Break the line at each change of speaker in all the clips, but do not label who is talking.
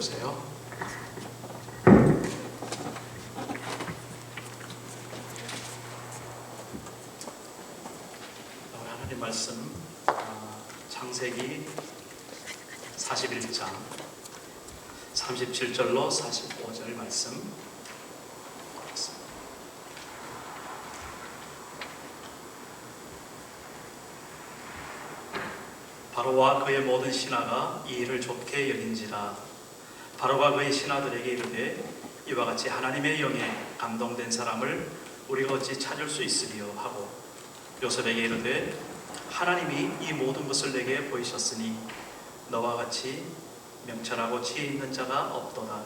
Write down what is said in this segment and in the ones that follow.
주세요. 하나님 말씀 창세기 41장 37절로 45절 말씀. 바로와 그의 모든 신하가 이 일을 좋게 여긴지라. 바로가 그의 신하들에게 이르되 이와 같이 하나님의 영에 감동된 사람을 우리가 어찌 찾을 수 있으리요 하고 요셉에게 이르되 하나님이 이 모든 것을 내게 보이셨으니 너와 같이 명철하고 지혜 있는 자가 없도다.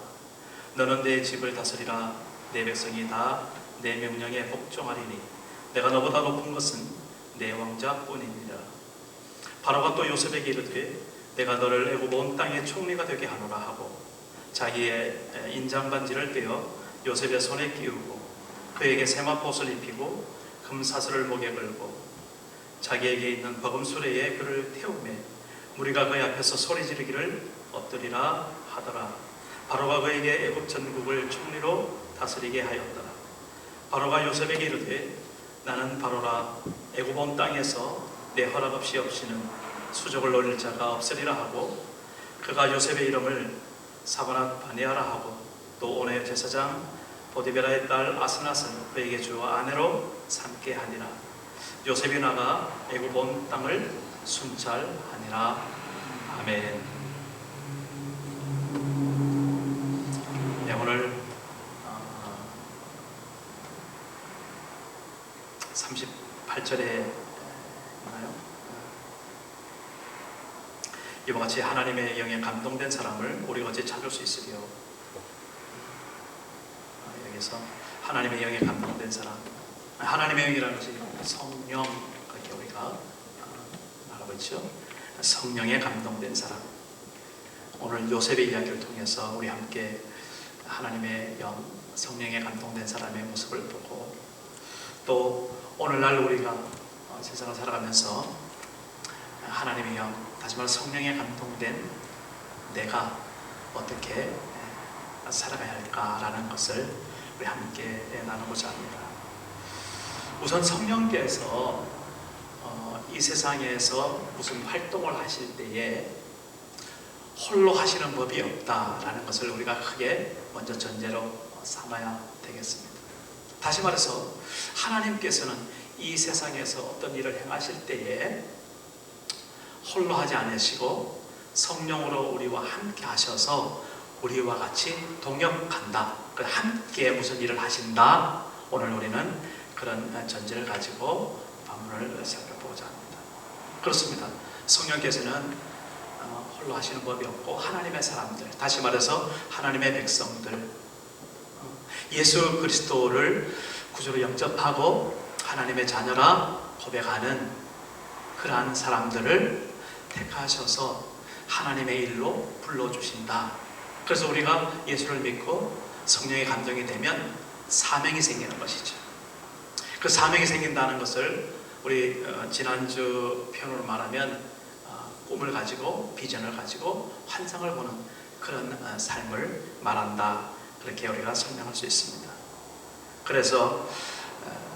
너는 내 집을 다스리라. 내 백성이 다 내 명령에 복종하리니 내가 너보다 높은 것은 내 왕자뿐이니라. 바로가 또 요셉에게 이르되 내가 너를 애굽 온 땅의 총리가 되게 하노라 하고 자기의 인장반지를 떼어 요셉의 손에 끼우고 그에게 세마포옷을 입히고 금사슬을 목에 걸고 자기에게 있는 버금수레에 그를 태우매 무리가 그의 앞에서 소리 지르기를 엎드리라 하더라. 바로가 그에게 애굽 전국을 총리로 다스리게 하였더라. 바로가 요셉에게 이르되 나는 바로라. 애굽 온 땅에서 내 허락 없이 없이는 수족을 노릴 자가 없으리라 하고 그가 요셉의 이름을 사바낫 바네아라 하고 또 온의 제사장 보디베라의 딸 아스낫을 그에게 주어 아내로 삼게 하니라. 요셉이 나가 애굽 온 땅을 순찰하니라. 아멘. 네, 오늘 38절에 이와 같이 하나님의 영에 감동된 사람을 우리가 어찌 찾을 수 있으리요. 여기서 하나님의 영에 감동된 사람, 하나님의 영이라는 것이 성령, 그렇게 우리가 말하고 있죠. 성령에 감동된 사람. 오늘 요셉의 이야기를 통해서 우리 함께 하나님의 영, 성령에 감동된 사람의 모습을 보고 또 오늘날 우리가 세상을 살아가면서 하나님의 영, 다시 말해 성령에 감동된 내가 어떻게 살아가야 할까라는 것을 우리 함께 나누고자 합니다. 우선 성령께서 이 세상에서 무슨 활동을 하실 때에 홀로 하시는 법이 없다라는 것을 우리가 크게 먼저 전제로 삼아야 되겠습니다. 다시 말해서 하나님께서는 이 세상에서 어떤 일을 행하실 때에 홀로 하지 않으시고 성령으로 우리와 함께 하셔서 우리와 같이 동역한다. 함께 무슨 일을 하신다. 오늘 우리는 그런 전제를 가지고 본문을 살펴보고자 합니다. 그렇습니다. 성령께서는 홀로 하시는 법이 없고 하나님의 사람들, 다시 말해서 하나님의 백성들, 예수 그리스도를 구주로 영접하고 하나님의 자녀라 고백하는 그러한 사람들을 택하셔서 하나님의 일로 불러주신다. 그래서 우리가 예수를 믿고 성령의 감동이 되면 사명이 생기는 것이죠. 그 사명이 생긴다는 것을 우리 지난주 표현으로 말하면 꿈을 가지고 비전을 가지고 환상을 보는 그런 삶을 말한다. 그렇게 우리가 설명할 수 있습니다. 그래서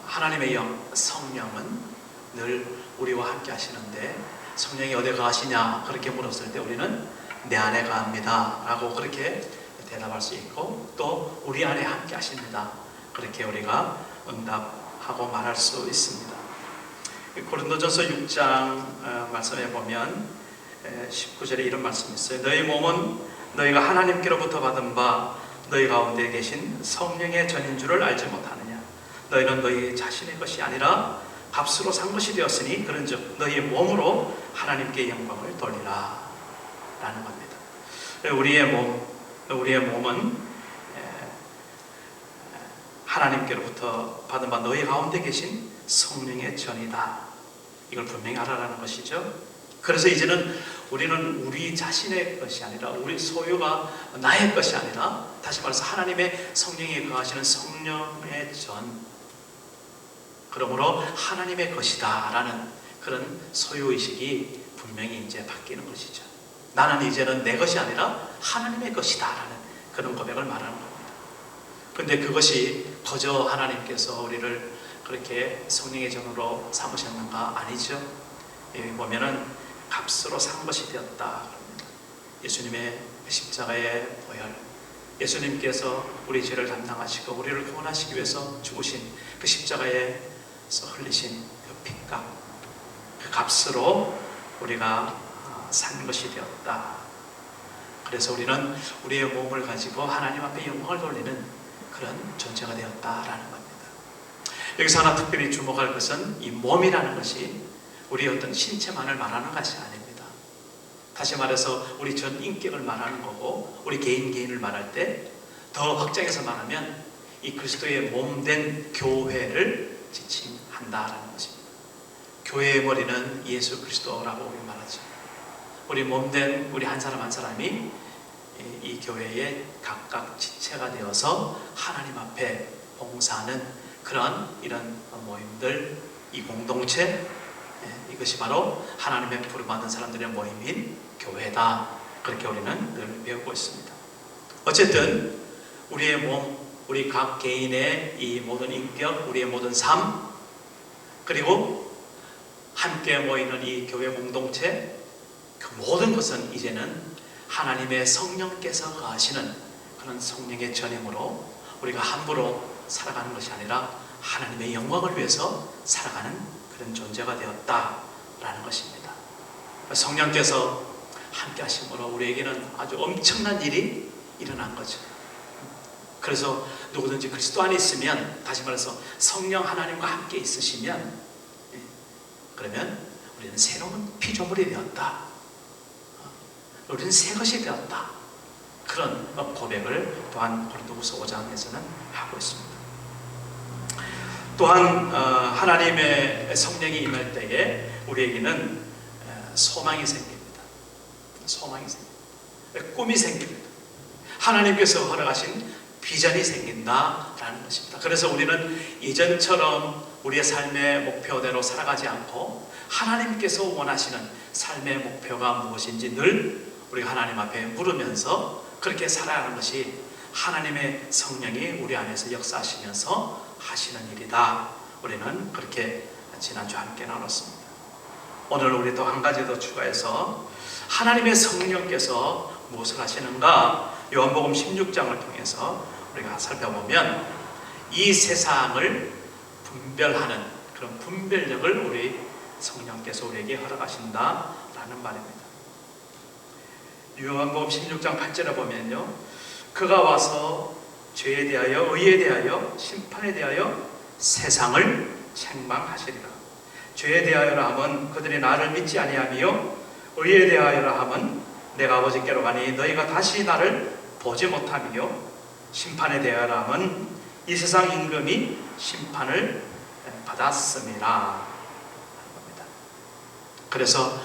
하나님의 영, 성령은 늘 우리와 함께 하시는데 성령이 어디 가시냐 그렇게 물었을 때 우리는 내 안에 갑니다 라고 그렇게 대답할 수 있고 또 우리 안에 함께 하십니다 그렇게 우리가 응답하고 말할 수 있습니다. 고린도전서 6장 말씀에 보면 19절에 이런 말씀이 있어요. 너희 몸은 너희가 하나님께로부터 받은 바 너희 가운데 계신 성령의 전인 줄을 알지 못하느냐. 너희는 너희 자신의 것이 아니라 값으로 산 것이 되었으니 그런즉 너희의 몸으로 하나님께 영광을 돌리라 라는 겁니다. 우리의 몸은 하나님께로부터 받은 바 너희 가운데 계신 성령의 전이다. 이걸 분명히 알아라는 것이죠. 그래서 이제는 우리는 우리 자신의 것이 아니라 우리 소유가 나의 것이 아니라 다시 말해서 하나님의 성령이 거하시는 성령의 전, 그러므로 하나님의 것이다 라는 그런 소유의식이 분명히 이제 바뀌는 것이죠. 나는 이제는 내 것이 아니라 하나님의 것이다 라는 그런 고백을 말하는 겁니다. 그런데 그것이 거저 하나님께서 우리를 그렇게 성령의 전으로 삼으셨는가? 아니죠. 여기 보면은 값으로 산 것이 되었다. 예수님의 십자가의 보혈, 예수님께서 우리 죄를 담당하시고 우리를 구원하시기 위해서 죽으신 그 십자가에서 흘리신 그 피값, 그 값으로 우리가 산 것이 되었다. 그래서 우리는 우리의 몸을 가지고 하나님 앞에 영광을 돌리는 그런 존재가 되었다라는 겁니다. 여기서 하나 특별히 주목할 것은 이 몸이라는 것이 우리의 어떤 신체만을 말하는 것이 아닙니다. 다시 말해서 우리 전 인격을 말하는 거고, 우리 개인을 말할 때 더 확장해서 말하면 이 그리스도의 몸된 교회를 지칭한다라는 것입니다. 교회의 머리는 예수 그리스도라고 우리 말하죠. 우리 몸된 우리 한 사람 한 사람이 이 교회의 각각 지체가 되어서 하나님 앞에 봉사하는 그런 이런 모임들, 이 공동체, 이것이 바로 하나님의 부름받은 사람들의 모임인 교회다. 그렇게 우리는 늘 배우고 있습니다. 어쨌든 우리의 몸, 우리 각 개인의 이 모든 인격, 우리의 모든 삶, 그리고 함께 모이는 이 교회 공동체, 그 모든 것은 이제는 하나님의 성령께서 거하시는 그런 성령의 전임으로 우리가 함부로 살아가는 것이 아니라 하나님의 영광을 위해서 살아가는 그런 존재가 되었다라는 것입니다. 성령께서 함께 하심으로 우리에게는 아주 엄청난 일이 일어난 거죠. 그래서 누구든지 그리스도 안에 있으면, 다시 말해서 성령 하나님과 함께 있으시면, 그러면 우리는 새로운 피조물이 되었다. 우리는 새 것이 되었다. 그런 고백을 또한 고린도후서 5장에서는 하고 있습니다. 또한 하나님의 성령이 임할 때에 우리에게는 소망이 생깁니다. 소망이 생깁니다. 꿈이 생깁니다. 하나님께서 허락하신 비전이 생긴다라는 것입니다. 그래서 우리는 이전처럼 우리의 삶의 목표대로 살아가지 않고 하나님께서 원하시는 삶의 목표가 무엇인지 늘 우리가 하나님 앞에 물으면서 그렇게 살아가는 것이 하나님의 성령이 우리 안에서 역사하시면서 하시는 일이다. 우리는 그렇게 지난주 함께 나눴습니다. 오늘 우리 또 한 가지 더 추가해서 하나님의 성령께서 무엇을 하시는가? 요한복음 16장을 통해서 우리가 살펴보면 이 세상을 분별하는 그런 분별력을 우리 성령께서 우리에게 허락하신다라는 말입니다. 요한복음 16장 8절에 보면요, 그가 와서 죄에 대하여, 의에 대하여, 심판에 대하여 세상을 책망하시리라. 죄에 대하여라 함은 그들이 나를 믿지 아니하며, 의에 대하여라 함은 내가 아버지께로 가니 너희가 다시 나를 보지 못하며, 심판에 대하여라 함은 이 세상 임금이 심판을 받았음이라. 그래서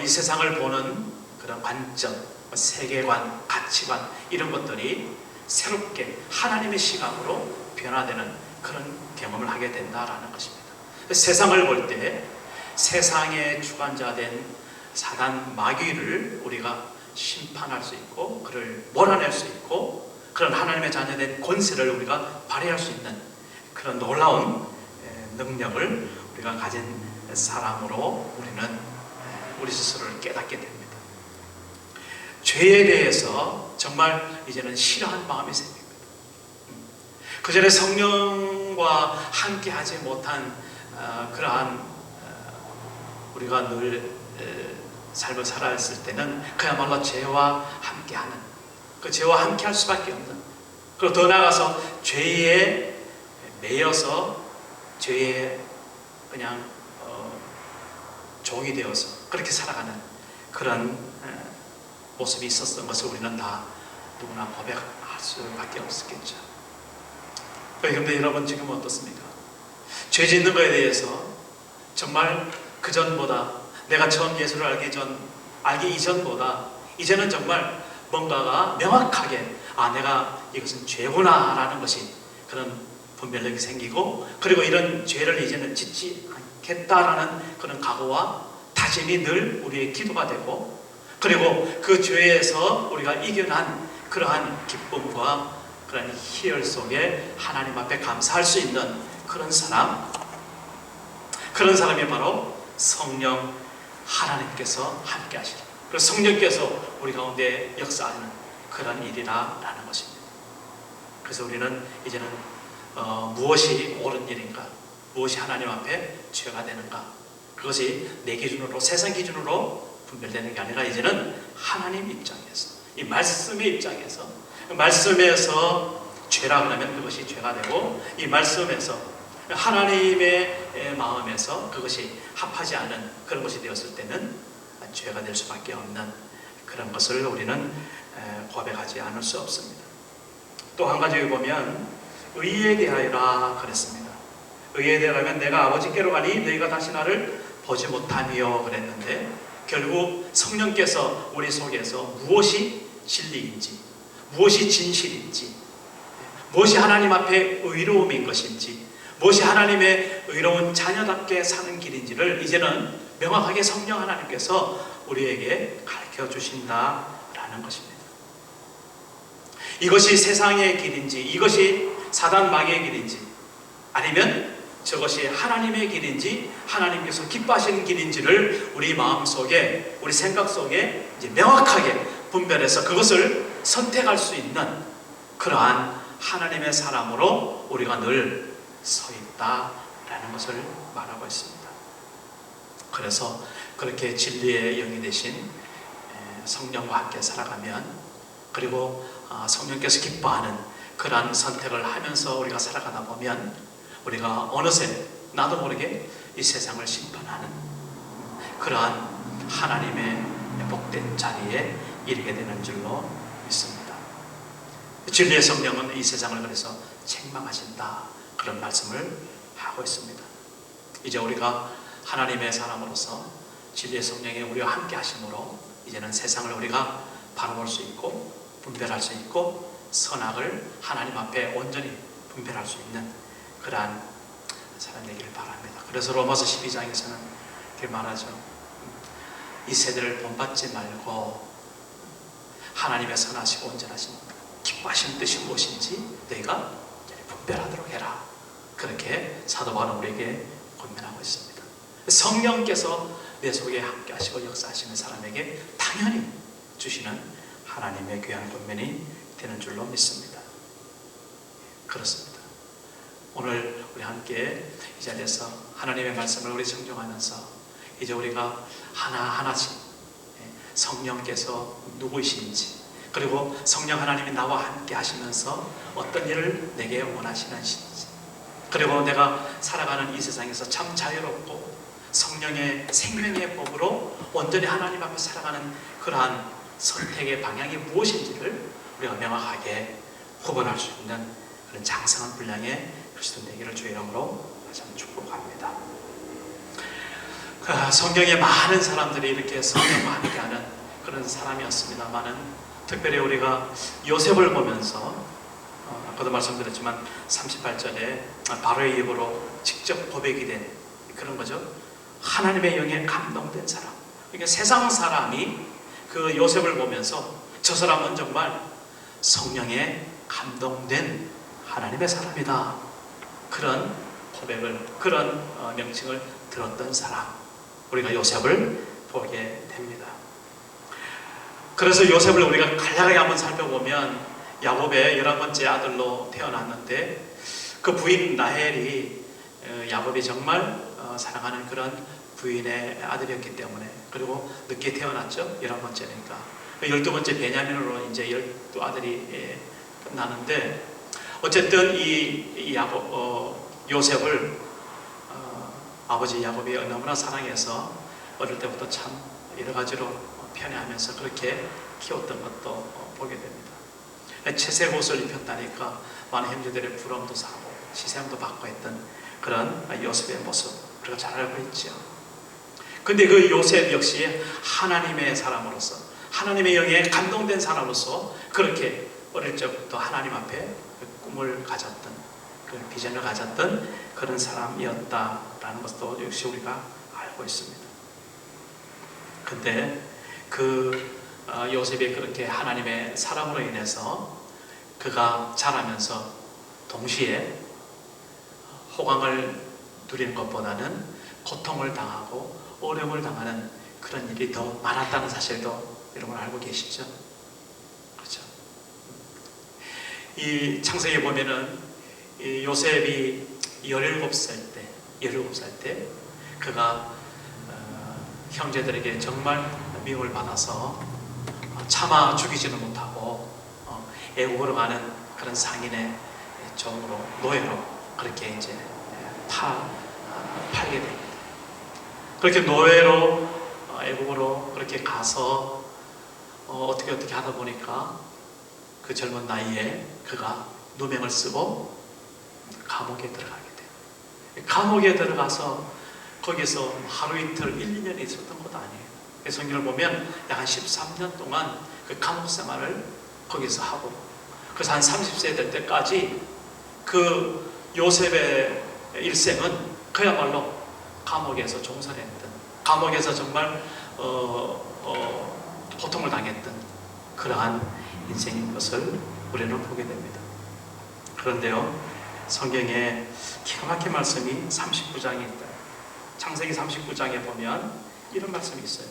이 세상을 보는 그런 관점, 세계관, 가치관, 이런 것들이 새롭게 하나님의 시각으로 변화되는 그런 경험을 하게 된다라는 것입니다. 세상을 볼 때 세상의 주관자 된 사단 마귀를 우리가 심판할 수 있고, 그를 몰아낼 수 있고, 그런 하나님의 자녀된 권세를 우리가 발휘할 수 있는 그런 놀라운 능력을 우리가 가진 사람으로 우리는 우리 스스로를 깨닫게 됩니다. 죄에 대해서 정말 이제는 싫어하는 마음이 생깁니다. 그전에 성령과 함께 하지 못한 그러한 우리가 늘 삶을 살아왔을 때는 그야말로 죄와 함께하는, 그 죄와 함께할 수밖에 없는, 그리고 더 나아가서 죄에 매여서 죄에 그냥 종이 되어서 그렇게 살아가는 그런 모습이 있었던 것을 우리는 다 누구나 고백할 수밖에 없었겠죠. 그런데 여러분 지금 어떻습니까? 죄 짓는 것에 대해서 정말 그 전보다, 내가 처음 예수를 알기 이전보다 이제는 정말 뭔가가 명확하게 내가 이것은 죄구나 라는 것이 그런 분별력이 생기고, 그리고 이런 죄를 이제는 짓지 않겠다라는 그런 각오와 다짐이 늘 우리의 기도가 되고, 그리고 그 죄에서 우리가 이겨난 그러한 기쁨과 그러한 희열 속에 하나님 앞에 감사할 수 있는 그런 사람, 그런 사람이 바로 성령 하나님께서 함께 하시는, 그리고 성령께서 우리 가운데 역사하는 그런 일이라는 것입니다. 그래서 우리는 이제는 무엇이 옳은 일인가, 무엇이 하나님 앞에 죄가 되는가, 그것이 내 기준으로, 세상 기준으로 분별되는 게 아니라 이제는 하나님 입장에서, 이 말씀의 입장에서, 말씀에서 죄라 그러면 그것이 죄가 되고, 이 말씀에서 하나님의 마음에서 그것이 합하지 않은 그런 것이 되었을 때는 죄가 될 수밖에 없는 그런 것을 우리는 고백하지 않을 수 없습니다. 또 한 가지 보면 의에 대하여라 그랬습니다. 의에 대하여라면 내가 아버지께로 가니 너희가 다시 나를 보지 못하니요 그랬는데, 결국 성령께서 우리 속에서 무엇이 진리인지, 무엇이 진실인지, 무엇이 하나님 앞에 의로움인 것인지, 무엇이 하나님의 의로운 자녀답게 사는 길인지를 이제는 명확하게 성령 하나님께서 우리에게 가르쳐 주신다라는 것입니다. 이것이 세상의 길인지, 이것이 사단 마귀의 길인지, 아니면 저것이 하나님의 길인지, 하나님께서 기뻐하시는 길인지를 우리 마음속에, 우리 생각 속에 이제 명확하게 분별해서 그것을 선택할 수 있는 그러한 하나님의 사람으로 우리가 늘 서 있다라는 것을 말하고 있습니다. 그래서 그렇게 진리의 영이 되신 성령과 함께 살아가면, 그리고 성령께서 기뻐하는 그러한 선택을 하면서 우리가 살아가다 보면 우리가 어느새 나도 모르게 이 세상을 심판하는 그러한 하나님의 복된 자리에 이르게 되는 줄로 믿습니다. 진리의 성령은 이 세상을 그래서 책망하신다, 그런 말씀을 하고 있습니다. 이제 우리가 하나님의 사람으로서 진리의 성령이 우리와 함께 하심으로 이제는 세상을 우리가 바라볼 수 있고 분별할 수 있고 선악을 하나님 앞에 온전히 분별할 수 있는 그러한 사람 되기를 바랍니다. 그래서 로마서 12장에서는 이렇게 말하죠. 이 세대를 본받지 말고 하나님의 선하시고 온전하신 기뻐하시는 뜻이 무엇인지 너희가 분별하도록 해라. 그렇게 사도 바울은 우리에게 권면하고 있습니다. 성령께서 내 속에 함께 하시고 역사하시는 사람에게 당연히 주시는 하나님의 귀한 권면이 되는 줄로 믿습니다. 그렇습니다. 오늘 우리 함께 이 자리에서 하나님의 말씀을 우리 정정하면서 이제 우리가 하나하나씩 성령께서 누구이신지, 그리고 성령 하나님이 나와 함께 하시면서 어떤 일을 내게 원하시는지, 그리고 내가 살아가는 이 세상에서 참 자유롭고 성령의 생명의 법으로 온전히 하나님 앞에 살아가는 그러한 선택의 방향이 무엇인지를 우리가 명확하게 구분할 수 있는 그런 장성한 분량의 그리스도 되기를 주의 이름으로 다시 한번 축복합니다. 성경에 많은 사람들이 이렇게 성령과 함께하는 그런 사람이었습니다만은, 특별히 우리가 요셉을 보면서 아까도 말씀드렸지만 38절에 바로의 입으로 직접 고백이 된 그런 거죠. 하나님의 영에 감동된 사람. 그러니까 세상 사람이 그 요셉을 보면서 저 사람은 정말 성령에 감동된 하나님의 사람이다, 그런 고백을, 그런 명칭을 들었던 사람, 우리가 요셉을 보게 됩니다. 그래서 요셉을 우리가 간략하게 한번 살펴보면 야곱의 11번째 아들로 태어났는데, 그 부인 라헬이 야곱이 정말 사랑하는 그런 부인의 아들이었기 때문에, 그리고 늦게 태어났죠. 11번째니까 12번째 베냐민으로 이제 12아들이 끝나는데, 어쨌든 이 요셉을 아버지 야곱이 너무나 사랑해서 어릴 때부터 참 여러 가지로 편애하면서 그렇게 키웠던 것도 보게 됩니다. 채색 옷을 입혔다니까 많은 형제들의 부러움도 사고 시샘도 받고 했던 그런 요셉의 모습 우리가 잘 알고 있죠. 근데 그 요셉 역시 하나님의 사람으로서, 하나님의 영에 감동된 사람으로서 그렇게 어릴 적부터 하나님 앞에 꿈을 가졌던, 그 비전을 가졌던 그런 사람이었다라는 것도 역시 우리가 알고 있습니다. 근데 요셉이 그렇게 하나님의 사랑으로 인해서 그가 자라면서 동시에 호강을 누리는 것보다는 고통을 당하고 어려움을 당하는 그런 일이 더 많았다는 사실도 여러분 알고 계시죠? 그렇죠? 이 창세기에 보면은 이 요셉이 17살 때 그가 형제들에게 정말 미움을 받아서 차마 죽이지는 못하고 애국으로 가는 그런 상인의 종으로, 노예로 그렇게 이제 팔게 됩니다. 그렇게 노예로 애국으로 그렇게 가서 어떻게 하다 보니까 그 젊은 나이에 그가 누명을 쓰고 감옥에 들어가게 돼요. 감옥에 들어가서 거기서 하루 이틀 1, 2년 있었던 것도 아니에요. 성경을 보면 약 한 13년 동안 그 감옥 생활을 거기서 하고, 그래서 한 30세 될 때까지 그 요셉의 일생은 그야말로 감옥에서 종살이 했던, 감옥에서 정말 고통을 당했던 그러한 인생인 것을 우리는 보게 됩니다. 그런데요, 성경에 기가 막힌 말씀이 39장에 있다. 창세기 39장에 보면 이런 말씀이 있어요.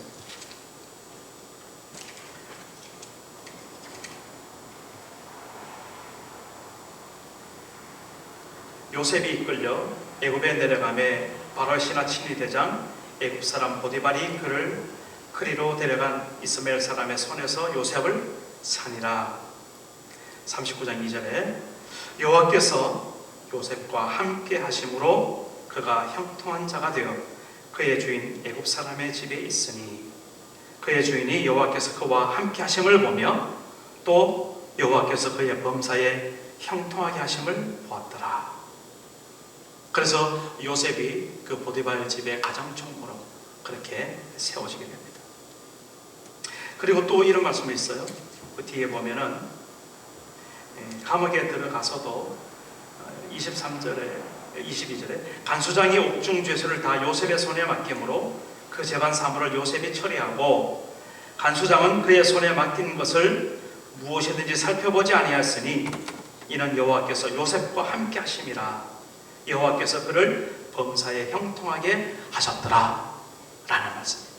요셉이 이끌려 애굽에 내려가매 바로의 신하 친위 대장 애굽 사람 보디발이 그를 크리로 데려간 이스마엘 사람의 손에서 요셉을 산이라. 39장 2절에 여호와께서 요셉과 함께 하심으로 그가 형통한 자가 되어 그의 주인 애굽 사람의 집에 있으니 그의 주인이 여호와께서 그와 함께 하심을 보며 또 여호와께서 그의 범사에 형통하게 하심을 보았더라. 그래서 요셉이 그 보디발 집의 가장총무로 그렇게 세워지게 됩니다. 그리고 또 이런 말씀이 있어요. 그 뒤에 보면은 감옥에 들어가서도 23절에 22절에 간수장이 옥중 죄수를 다 요셉의 손에 맡김으로 그 재반 사물을 요셉이 처리하고 간수장은 그의 손에 맡긴 것을 무엇이든지 살펴보지 아니하였으니 이는 여호와께서 요셉과 함께 하심이라. 여호와께서 그를 범사에 형통하게 하셨더라 라는 말씀입니다.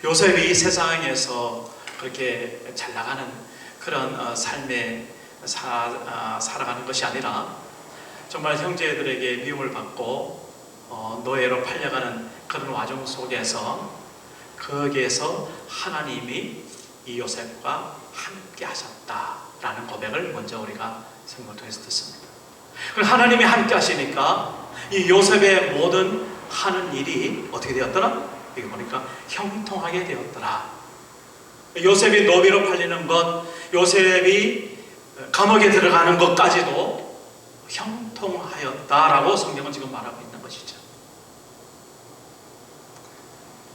요셉이 세상에서 그렇게 잘 나가는 그런 삶에 살아가는 것이 아니라 정말 형제들에게 미움을 받고 노예로 팔려가는 그런 와중 속에서 거기에서 하나님이 이 요셉과 함께 하셨다라는 고백을 먼저 우리가 성경을 통해서 듣습니다. 하나님이 함께 하시니까 이 요셉의 모든 하는 일이 어떻게 되었더라? 여기 보니까 형통하게 되었더라. 요셉이 노비로 팔리는 것, 요셉이 감옥에 들어가는 것까지도 형통하였다라고 성경은 지금 말하고 있는 것이죠.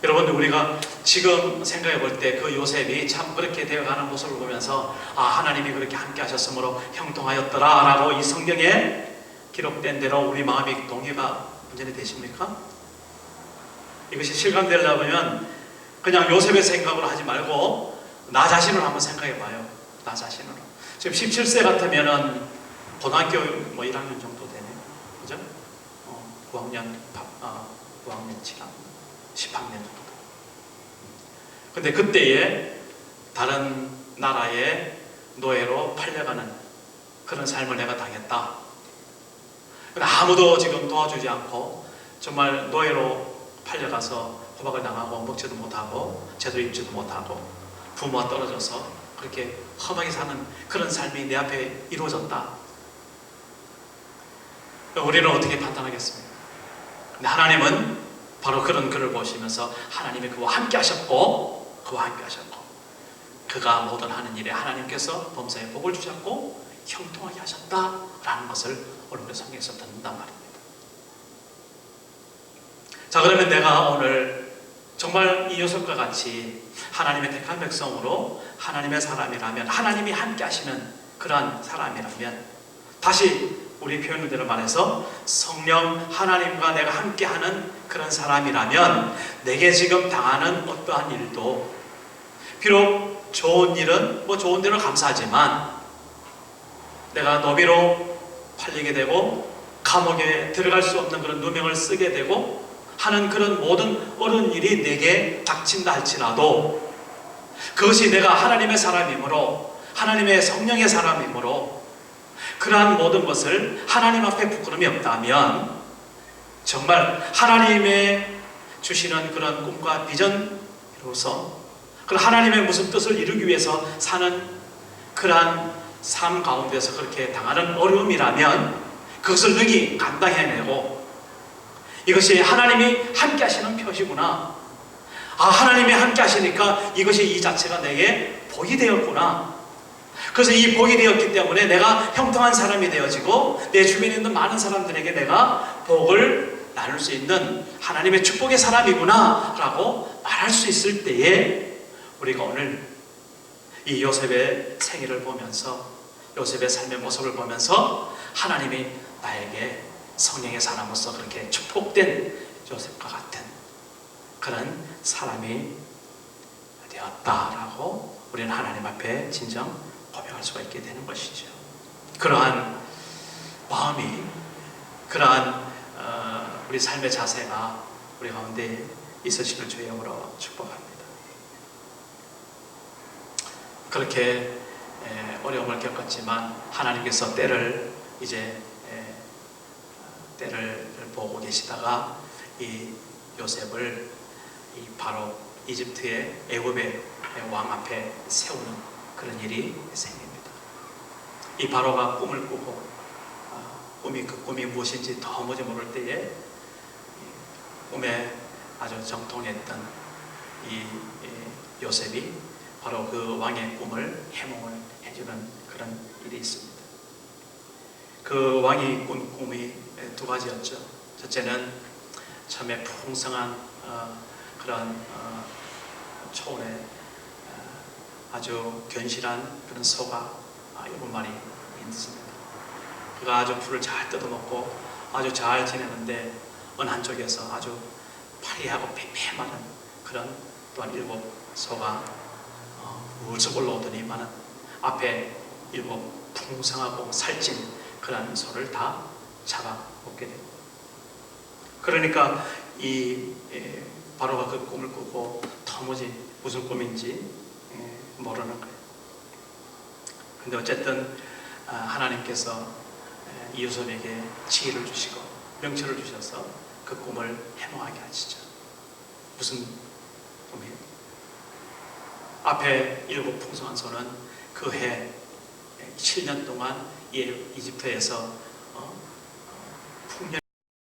여러분들, 우리가 지금 생각해 볼 때 그 요셉이 참 그렇게 되어가는 모습을 보면서 하나님이 그렇게 함께 하셨으므로 형통하였더라 라고 이 성경에 기록된 대로 우리 마음이 동의가 완전히 되십니까? 이것이 실감되려면 그냥 요셉의 생각으로 하지 말고 나 자신을 한번 생각해 봐요. 나 자신으로. 지금 17세 같으면은 고등학교 1학년 정도 되네요. 그죠? 9학년 7학년 10학년 정도. 근데 그때에 다른 나라의 노예로 팔려가는 그런 삶을 내가 당했다. 아무도 지금 도와주지 않고 정말 노예로 팔려가서 구박을 당하고 먹지도 못하고 제대로 입지도 못하고 부모와 떨어져서 그렇게 험하게 사는 그런 삶이 내 앞에 이루어졌다. 우리는 어떻게 판단하겠습니까? 근데 하나님은 바로 그런 그를 보시면서 하나님이 그와 함께 하셨고 그가 모든 하는 일에 하나님께서 범사에 복을 주셨고 형통하게 하셨다라는 것을 오늘 성경에서 듣는단 말입니다. 자, 그러면 내가 오늘 정말 이 요셉과 같이 하나님의 택한 백성으로 하나님의 사람이라면, 하나님이 함께 하시는 그러한 사람이라면 다시 우리 표현대로 말해서 성령 하나님과 내가 함께하는 그런 사람이라면 내게 지금 당하는 어떠한 일도 비록 좋은 일은 좋은 대로 감사하지만 내가 노비로 팔리게 되고 감옥에 들어갈 수 없는 그런 누명을 쓰게 되고 하는 그런 모든 어려운 일이 내게 닥친다 할지라도 그것이 내가 하나님의 사람이므로 하나님의 성령의 사람이므로 그러한 모든 것을 하나님 앞에 부끄러움이 없다면 정말 하나님의 주시는 그런 꿈과 비전으로서 그런 하나님의 무슨 뜻을 이루기 위해서 사는 그러한 삶 가운데서 그렇게 당하는 어려움이라면 그것을 능히 감당해내고 이것이 하나님이 함께 하시는 표시구나. 하나님이 함께 하시니까 이것이 이 자체가 내게 복이 되었구나. 그래서 이 복이 되었기 때문에 내가 형통한 사람이 되어지고 내 주변에 있는 많은 사람들에게 내가 복을 나눌 수 있는 하나님의 축복의 사람이구나 라고 말할 수 있을 때에 우리가 오늘 이 요셉의 생애를 보면서 요셉의 삶의 모습을 보면서 하나님이 나에게 성령의 사람으로서 그렇게 축복된 요셉과 같은 그런 사람이 되었다라고 우리는 하나님 앞에 진정 고백할 수가 있게 되는 것이죠. 그러한 마음이 그러한 우리 삶의 자세가 우리 가운데 있으시길 주의 이름으로 축복합니다. 그렇게 어려움을 겪었지만 하나님께서 때를 보고 계시다가 이 요셉을 이 바로 이집트의 애굽의 왕 앞에 세우는 그런 일이 생깁니다. 이 바로가 꿈을 꾸고 그 꿈이 무엇인지 도무지 모를 때에 꿈에 아주 정통했던 이 요셉이 바로 그 왕의 꿈을 해몽을 해주는 그런 일이 있습니다. 그 왕이 꾼 꿈이 두 가지였죠. 첫째는 처음에 풍성한 그런 초원에 아주 견실한 그런 소가 7마리 있습니다. 그가 아주 풀을 잘 뜯어먹고 아주 잘 지내는데 어느 한쪽에서 아주 파리하고 팽팽한 그런 또한 7소가 물썩 올라오더니만은 앞에 7 풍성하고 살찐 그런 소를 다 잡아 먹게 됩니다. 그러니까 이 바로가 그 꿈을 꾸고 도무지 무슨 꿈인지 모르는 거예요. 근데 어쨌든 하나님께서 이 요셉에게 지혜를 주시고 명철을 주셔서 그 꿈을 해몽하게 하시죠. 무슨 꿈이에요? 앞에 7 풍성한 소는 그 해 7년 동안 이집트에서